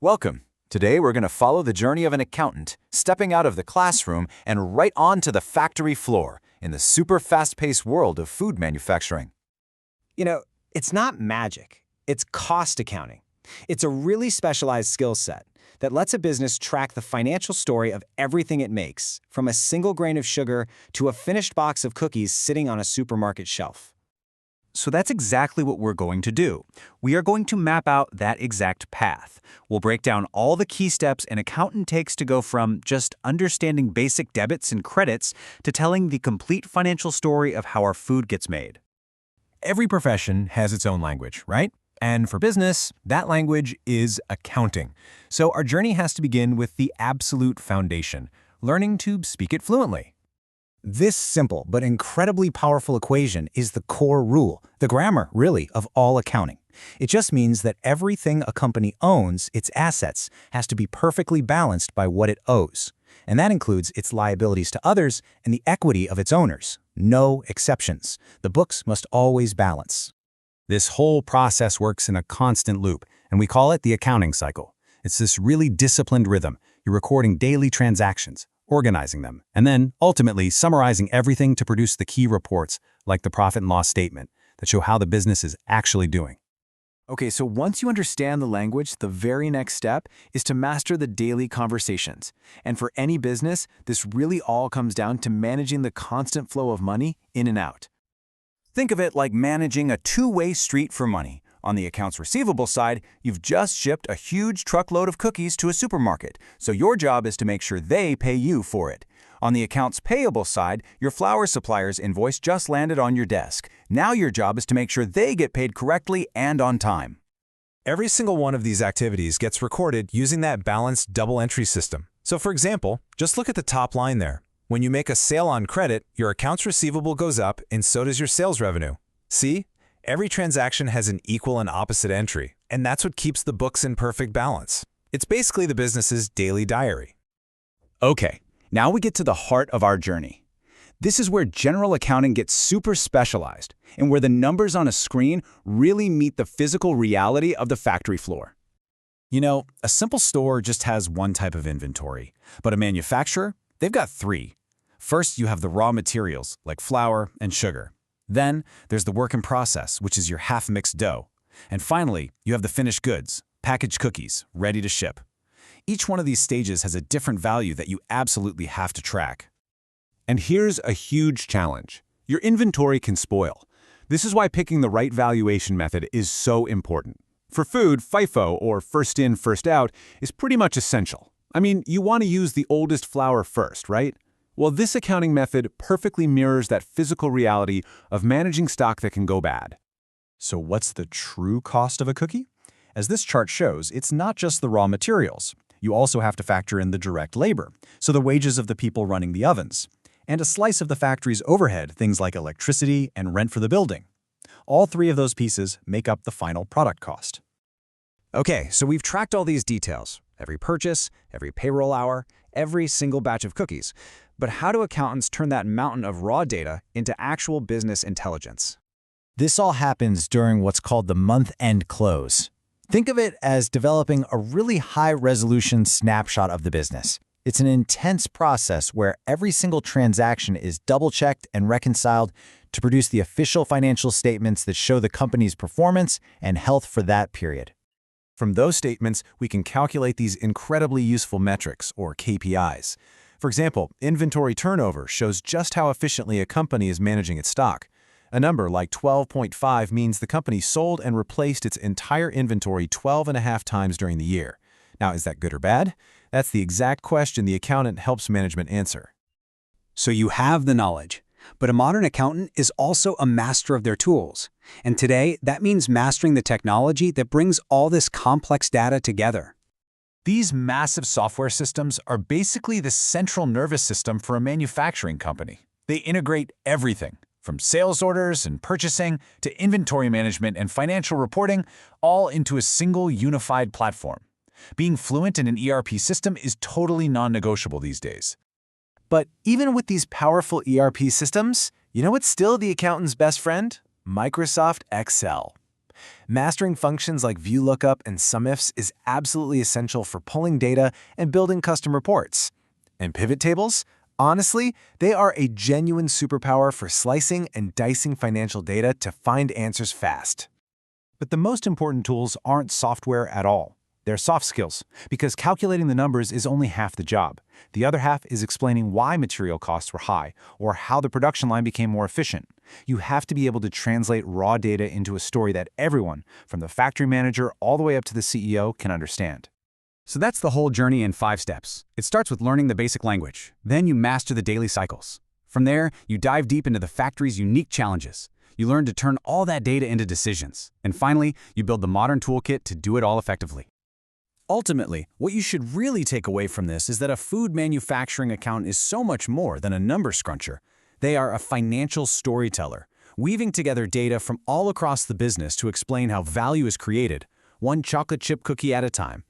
Welcome. Today we're going to follow the journey of an accountant, stepping out of the classroom and right onto the factory floor in the super fast-paced world of food manufacturing. It's not magic. It's cost accounting. It's a really specialized skill set that lets a business track the financial story of everything it makes, from a single grain of sugar to a finished box of cookies sitting on a supermarket shelf. So that's exactly what we're going to do. We are going to map out that exact path. We'll break down all the key steps an accountant takes to go from just understanding basic debits and credits to telling the complete financial story of how our food gets made. Every profession has its own language, right? And for business, that language is accounting. So our journey has to begin with the absolute foundation, learning to speak it fluently. This simple but incredibly powerful equation is the core rule, the grammar, really, of all accounting. It just means that everything a company owns, its assets, has to be perfectly balanced by what it owes. And that includes its liabilities to others and the equity of its owners. No exceptions. The books must always balance. This whole process works in a constant loop, and we call it the accounting cycle. It's this really disciplined rhythm. You're recording daily transactions, organizing them, and then, ultimately, summarizing everything to produce the key reports, like the profit and loss statement, that show how the business is actually doing. Okay, so once you understand the language, the very next step is to master the daily conversations. And for any business, this really all comes down to managing the constant flow of money in and out. Think of it like managing a two-way street for money. On the accounts receivable side, you've just shipped a huge truckload of cookies to a supermarket, so your job is to make sure they pay you for it. On the accounts payable side, your flour supplier's invoice just landed on your desk. Now your job is to make sure they get paid correctly and on time. Every single one of these activities gets recorded using that balanced double entry system. So for example, just look at the top line there. When you make a sale on credit, your accounts receivable goes up and so does your sales revenue. See? Every transaction has an equal and opposite entry, and that's what keeps the books in perfect balance. It's basically the business's daily diary. Okay, now we get to the heart of our journey. This is where general accounting gets super specialized and where the numbers on a screen really meet the physical reality of the factory floor. A simple store just has one type of inventory, but a manufacturer, they've got three. First, you have the raw materials, like flour and sugar. Then, there's the work in process, which is your half-mixed dough. And finally, you have the finished goods, packaged cookies, ready to ship. Each one of these stages has a different value that you absolutely have to track. And here's a huge challenge. Your inventory can spoil. This is why picking the right valuation method is so important. For food, FIFO, or first in, first out, is pretty much essential. I mean, you want to use the oldest flour first, right? Well, this accounting method perfectly mirrors that physical reality of managing stock that can go bad. So what's the true cost of a cookie? As this chart shows, it's not just the raw materials. You also have to factor in the direct labor, so the wages of the people running the ovens, and a slice of the factory's overhead, things like electricity and rent for the building. All three of those pieces make up the final product cost. Okay, so we've tracked all these details, every purchase, every payroll hour, every single batch of cookies. But how do accountants turn that mountain of raw data into actual business intelligence? This all happens during what's called the month-end close. Think of it as developing a really high-resolution snapshot of the business. It's an intense process where every single transaction is double-checked and reconciled to produce the official financial statements that show the company's performance and health for that period. From those statements, we can calculate these incredibly useful metrics, or KPIs. For example, inventory turnover shows just how efficiently a company is managing its stock. A number like 12.5 means the company sold and replaced its entire inventory 12.5 times during the year. Now, is that good or bad? That's the exact question the accountant helps management answer. So you have the knowledge, but a modern accountant is also a master of their tools. And today, that means mastering the technology that brings all this complex data together. These massive software systems are basically the central nervous system for a manufacturing company. They integrate everything, from sales orders and purchasing to inventory management and financial reporting, all into a single unified platform. Being fluent in an ERP system is totally non-negotiable these days. But even with these powerful ERP systems, you know what's still the accountant's best friend? Microsoft Excel. Mastering functions like VLOOKUP and SUMIFs is absolutely essential for pulling data and building custom reports. And pivot tables? Honestly, they are a genuine superpower for slicing and dicing financial data to find answers fast. But the most important tools aren't software at all. They're soft skills, because calculating the numbers is only half the job. The other half is explaining why material costs were high or how the production line became more efficient. You have to be able to translate raw data into a story that everyone, from the factory manager all the way up to the CEO, can understand. So that's the whole journey in 5 steps. It starts with learning the basic language. Then you master the daily cycles. From there, you dive deep into the factory's unique challenges. You learn to turn all that data into decisions. And finally, you build the modern toolkit to do it all effectively. Ultimately, what you should really take away from this is that a food manufacturing account is so much more than a number scruncher. They are a financial storyteller, weaving together data from all across the business to explain how value is created, one chocolate chip cookie at a time.